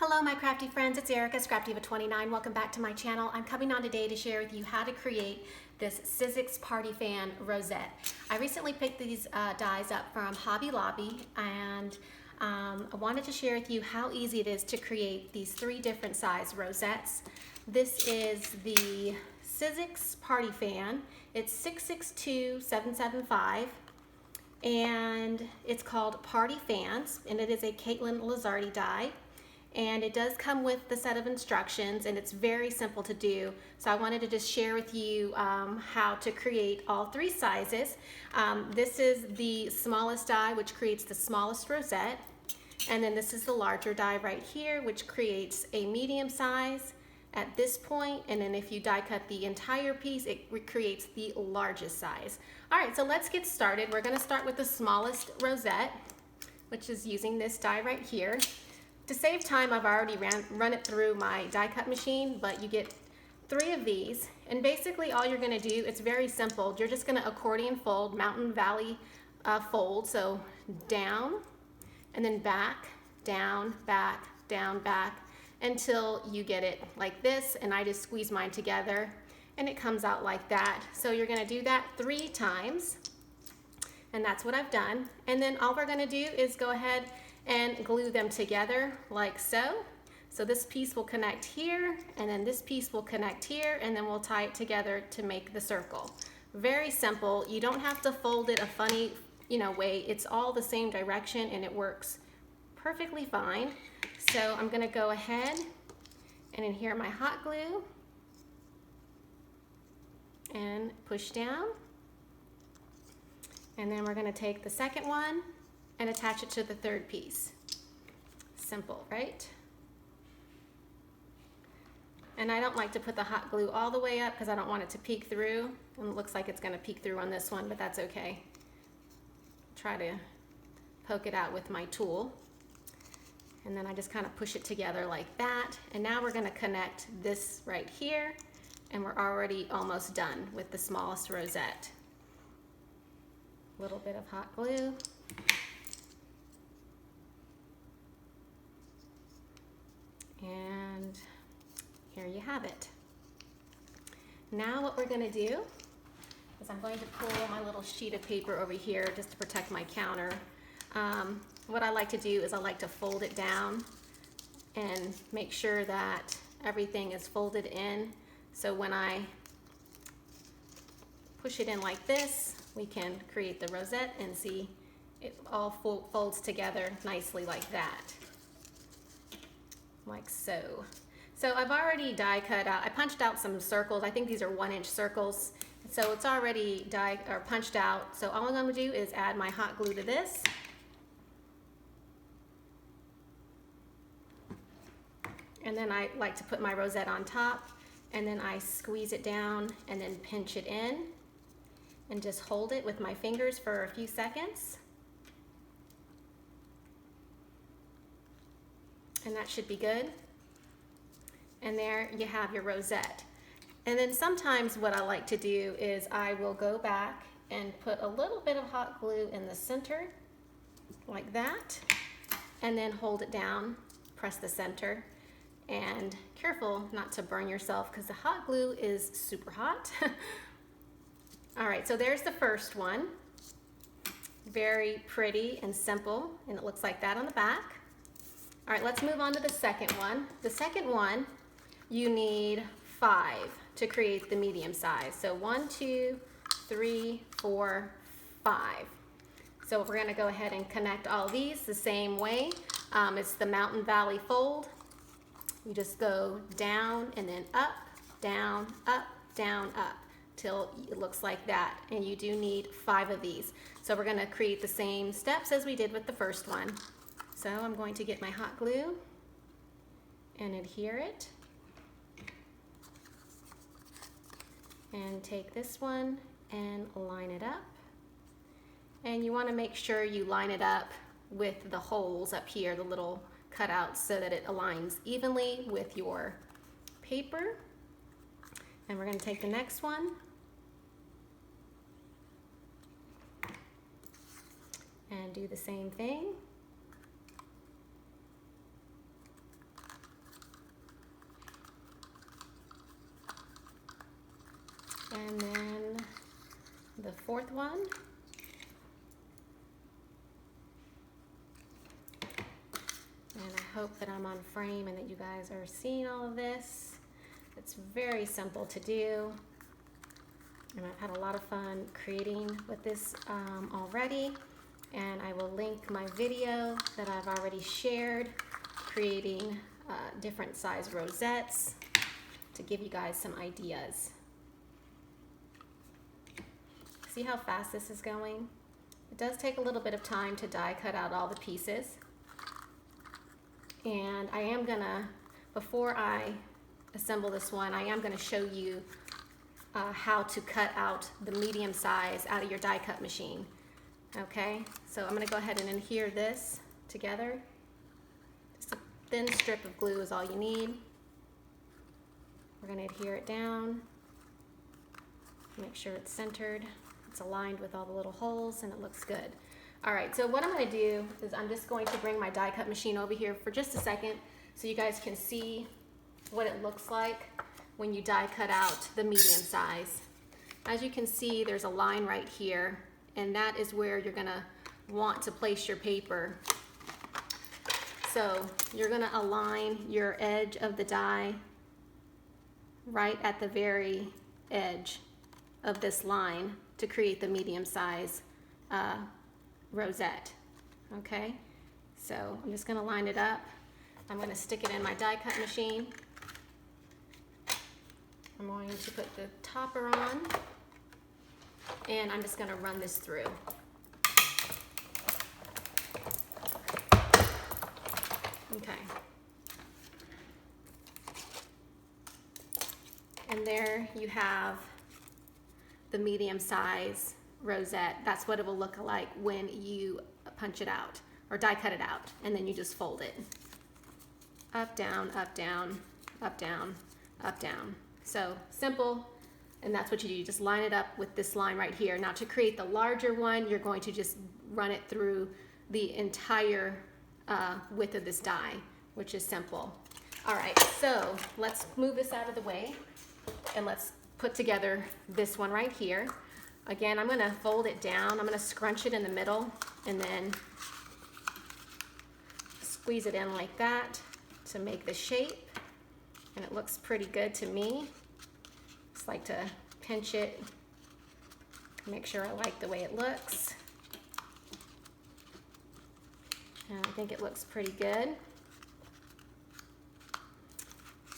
Hello my crafty friends, it's Erica, Scrapdiva29. Welcome back to my channel. I'm coming on today to share with you how to create this Sizzix party fan rosette. I recently picked these dies up from Hobby Lobby, and I wanted to share with you how easy it is to create these three different size rosettes. This is the Sizzix party fan. It's 662775. And it's called Party Fans, and it is a Caitlin Lizardi die. And it does come with the set of instructions, and it's very simple to do. So I wanted to just share with you how to create all three sizes. This is the smallest die, which creates the smallest rosette. And then this is the larger die right here, which creates a medium size at this point. And then if you die cut the entire piece, it creates the largest size. All right, so let's get started. We're gonna start with the smallest rosette, which is using this die right here. To save time, I've already run it through my die cut machine, but you get 3 of these. And basically all you're gonna do, it's very simple. You're just gonna accordion fold, mountain valley fold. So down and then back, down, back, until you get it like this. And I just squeeze mine together and it comes out like that. So you're gonna do that 3 times. And that's what I've done. And then all we're gonna do is go ahead and glue them together like so. So this piece will connect here, and then this piece will connect here, and then we'll tie it together to make the circle. Very simple. You don't have to fold it a funny, way. It's all the same direction and it works perfectly fine. So I'm gonna go ahead and adhere my hot glue and push down. And then we're gonna take the second one and attach it to the third piece. Simple, right? And I don't like to put the hot glue all the way up because I don't want it to peek through. And it looks like it's gonna peek through on this one, but that's okay. Try to poke it out with my tool. And then I just kind of push it together like that. And now we're gonna connect this right here, and we're already almost done with the smallest rosette. A little bit of hot glue. And here you have it. Now what we're gonna do is I'm going to pull my little sheet of paper over here just to protect my counter. What I like to do is I like to fold it down and make sure that everything is folded in. So when I push it in like this, we can create the rosette and see it all folds together nicely like that. Like so. So I've already die cut out. I punched out some circles. I think these are 1-inch circles. So it's already punched out. So all I'm going to do is add my hot glue to this. And then I like to put my rosette on top, and then I squeeze it down and then pinch it in and just hold it with my fingers for a few seconds. And that should be good. And there you have your rosette. And then sometimes what I like to do is I will go back and put a little bit of hot glue in the center like that, and then hold it down, press the center, and careful not to burn yourself because the hot glue is super hot. All right, so there's the first one. Very pretty and simple, and it looks like that on the back. All right, let's move on to the second one. The second one, you need 5 to create the medium size. So 1, 2, 3, 4, 5. So we're gonna go ahead and connect all these the same way. It's the mountain valley fold. You just go down and then up, down, up, till it looks like that. And you do need 5 of these. So we're gonna create the same steps as we did with the first one. So I'm going to get my hot glue and adhere it. And take this one and line it up. And you want to make sure you line it up with the holes up here, the little cutouts, so that it aligns evenly with your paper. And we're going to take the next one and do the same thing. And then the fourth one. And I hope that I'm on frame and that you guys are seeing all of this. It's very simple to do. And I've had a lot of fun creating with this already. And I will link my video that I've already shared, creating different size rosettes to give you guys some ideas. See how fast this is going? It does take a little bit of time to die cut out all the pieces. And I am gonna, before I assemble this one, I am gonna show you how to cut out the medium size out of your die cut machine. Okay, so I'm gonna go ahead and adhere this together. Just a thin strip of glue is all you need. We're gonna adhere it down. Make sure it's centered. It's aligned with all the little holes and it looks good. All right, so what I'm gonna do is I'm just going to bring my die cut machine over here for just a second so you guys can see what it looks like when you die cut out the medium size. As you can see, there's a line right here, and that is where you're gonna want to place your paper. So you're gonna align your edge of the die right at the very edge of this line to create the medium size rosette. Okay, so I'm just gonna line it up. I'm gonna stick it in my die cut machine. I'm going to put the topper on, and I'm just gonna run this through. Okay. And there you have the medium size rosette. That's what it will look like when you punch it out or die cut it out, and then you just fold it. Up, down, up, down, up, down, up, down. So simple, and that's what you do. You just line it up with this line right here. Now to create the larger one, you're going to just run it through the entire width of this die, which is simple. All right, so let's move this out of the way and let's put together this one right here. Again, I'm gonna fold it down. I'm gonna scrunch it in the middle and then squeeze it in like that to make the shape. And it looks pretty good to me. Just like to pinch it, make sure I like the way it looks. And I think it looks pretty good.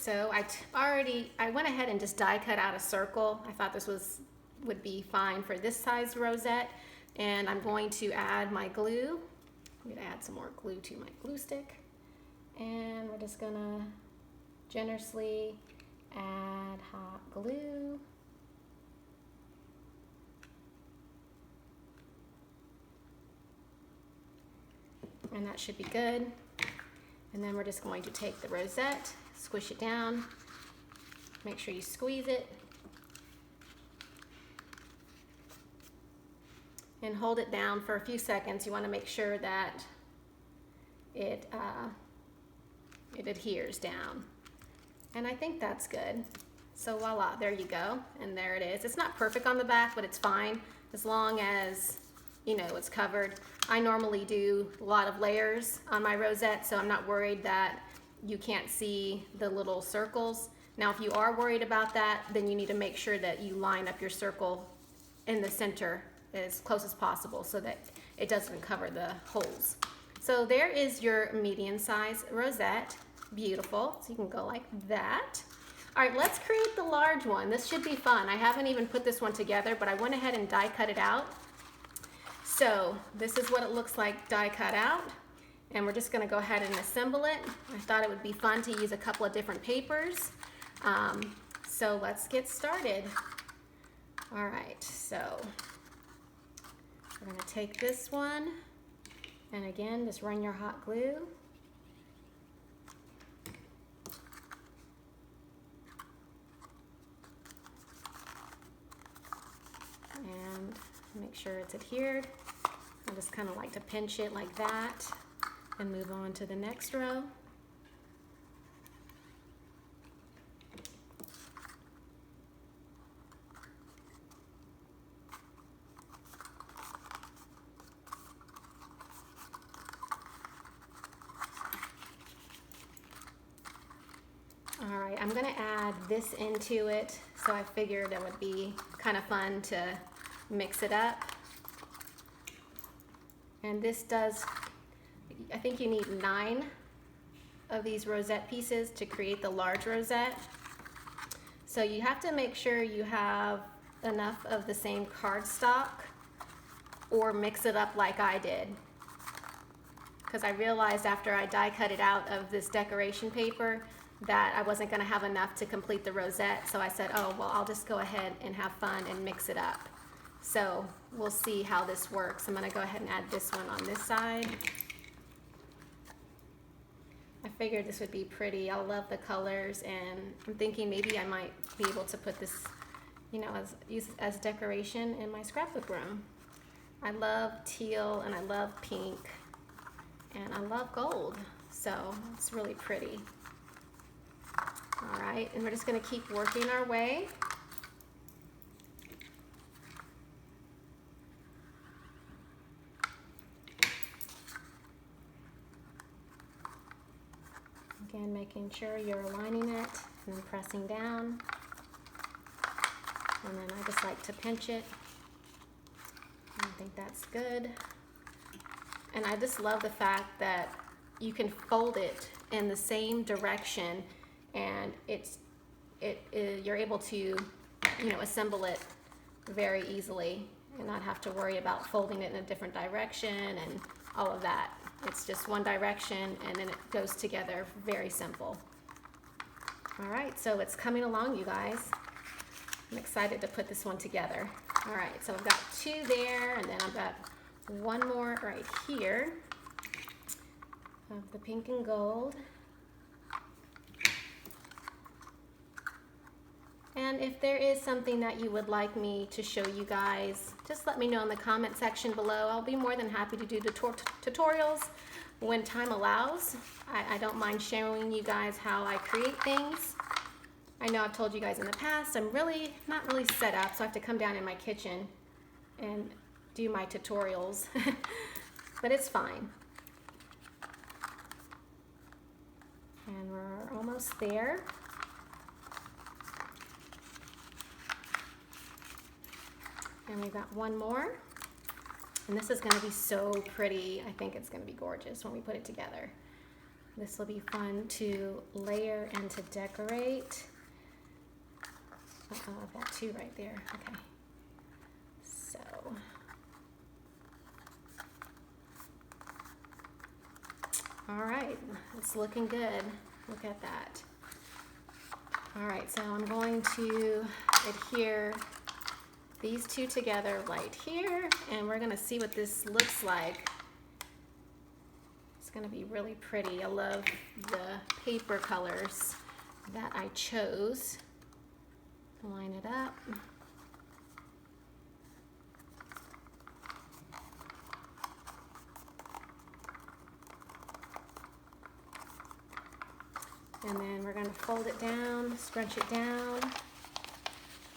So I went ahead and just die cut out a circle. I thought this would be fine for this size rosette. And I'm going to add my glue. I'm gonna add some more glue to my glue stick. And we're just gonna generously add hot glue. And that should be good. And then we're just going to take the rosette, squish it down, make sure you squeeze it, and hold it down for a few seconds. You want to make sure that it adheres down. And I think that's good. So voila, there you go. And there it is. It's not perfect on the back, but it's fine as long as you know it's covered. I normally do a lot of layers on my rosette, so I'm not worried that you can't see the little circles. Now, if you are worried about that, then you need to make sure that you line up your circle in the center as close as possible so that it doesn't cover the holes. So there is your medium size rosette. Beautiful. So you can go like that. All right, let's create the large one. This should be fun. I haven't even put this one together, but I went ahead and die cut it out. So this is what it looks like die cut out. And we're just gonna go ahead and assemble it. I thought it would be fun to use a couple of different papers. So let's get started. All right, so we're gonna take this one, and again, just run your hot glue. And make sure it's adhered. I just kind of like to pinch it like that and move on to the next row. I'm gonna add this into it, so I figured it would be kind of fun to mix it up. And this does, I think you need 9 of these rosette pieces to create the large rosette. So you have to make sure you have enough of the same cardstock, or mix it up like I did. Because I realized after I die cut it out of this decoration paper that I wasn't gonna have enough to complete the rosette. So I said, oh, well, I'll just go ahead and have fun and mix it up. So we'll see how this works. I'm gonna go ahead and add this one on this side. I figured this would be pretty. I love the colors, and I'm thinking maybe I might be able to put this, you know, use as decoration in my scrapbook room. I love teal and I love pink and I love gold, so it's really pretty. All right, and we're just gonna keep working our way. Again, making sure you're aligning it and then pressing down. And then I just like to pinch it. I think that's good. And I just love the fact that you can fold it in the same direction, and you're able to, you know, assemble it very easily and not have to worry about folding it in a different direction and all of that. It's just one direction and then it goes together. Very simple. All right, so it's coming along, you guys. I'm excited to put this one together. All right, so I've got 2 there, and then I've got 1 more right here of the pink and gold. And if there is something that you would like me to show you guys, just let me know in the comment section below. I'll be more than happy to do tutorials when time allows. I don't mind showing you guys how I create things. I know I've told you guys in the past, I'm not really set up, so I have to come down in my kitchen and do my tutorials, but it's fine. And we're almost there. And we've got 1 more. And this is going to be so pretty. I think it's going to be gorgeous when we put it together. This will be fun to layer and to decorate. I've got 2 right there. Okay. So. All right. It's looking good. Look at that. All right. So I'm going to adhere these 2 together right here, and we're gonna see what this looks like. It's gonna be really pretty. I love the paper colors that I chose. Line it up. And then we're gonna fold it down, scrunch it down.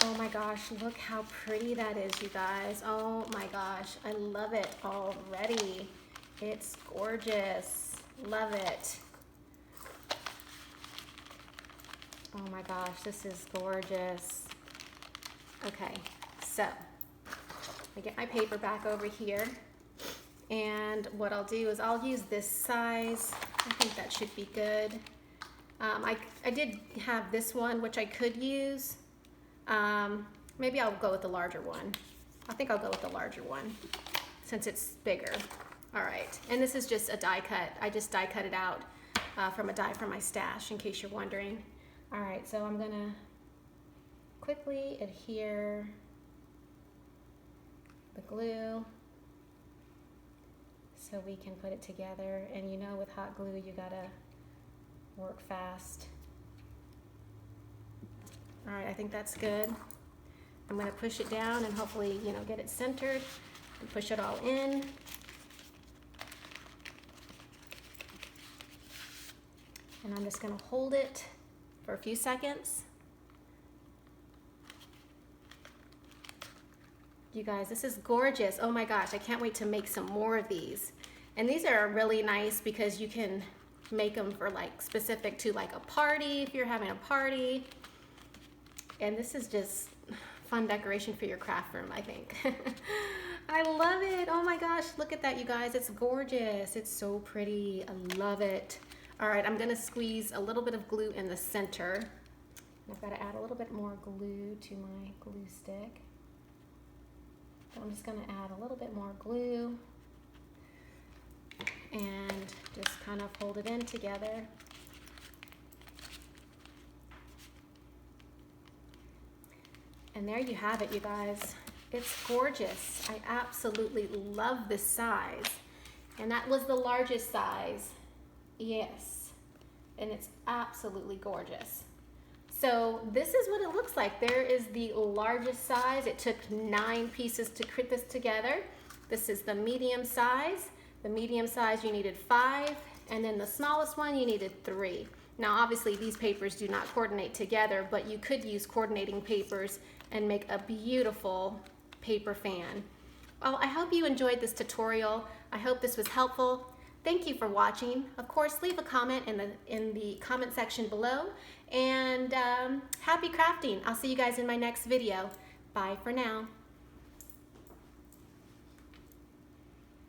Oh my gosh, look how pretty that is, you guys. Oh my gosh, I love it already. It's gorgeous. Love it. Oh my gosh, this is gorgeous. Okay, so I get my paper back over here, and what I'll do is I'll use this size. I think that should be good. I did have this one, which I could use. Maybe I'll go with the larger one. I think I'll go with the larger one since it's bigger. All right, and this is just a die cut. I just die cut it out from a die from my stash, in case you're wondering. All right, so I'm gonna quickly adhere the glue so we can put it together. And you know, with hot glue, you gotta work fast. All right, I think that's good. I'm gonna push it down and hopefully, you know, get it centered and push it all in. And I'm just gonna hold it for a few seconds. You guys, this is gorgeous. Oh my gosh, I can't wait to make some more of these. And these are really nice because you can make them for like specific to like a party, if you're having a party. And this is just fun decoration for your craft room, I think. I love it. Oh my gosh, look at that, you guys. It's gorgeous. It's so pretty. I love it. All right, I'm gonna squeeze a little bit of glue in the center. I've got to add a little bit more glue to my glue stick. So I'm just gonna add a little bit more glue and just kind of hold it in together. And there you have it, you guys. It's gorgeous. I absolutely love this size. And that was the largest size. Yes. And it's absolutely gorgeous. So this is what it looks like. There is the largest size. It took 9 pieces to put this together. This is the medium size. The medium size you needed 5, and then the smallest one you needed 3. Now obviously these papers do not coordinate together, but you could use coordinating papers and make a beautiful paper fan. Well, I hope you enjoyed this tutorial. I hope this was helpful. Thank you for watching. Of course, leave a comment in the comment section below, and happy crafting. I'll see you guys in my next video. Bye for now.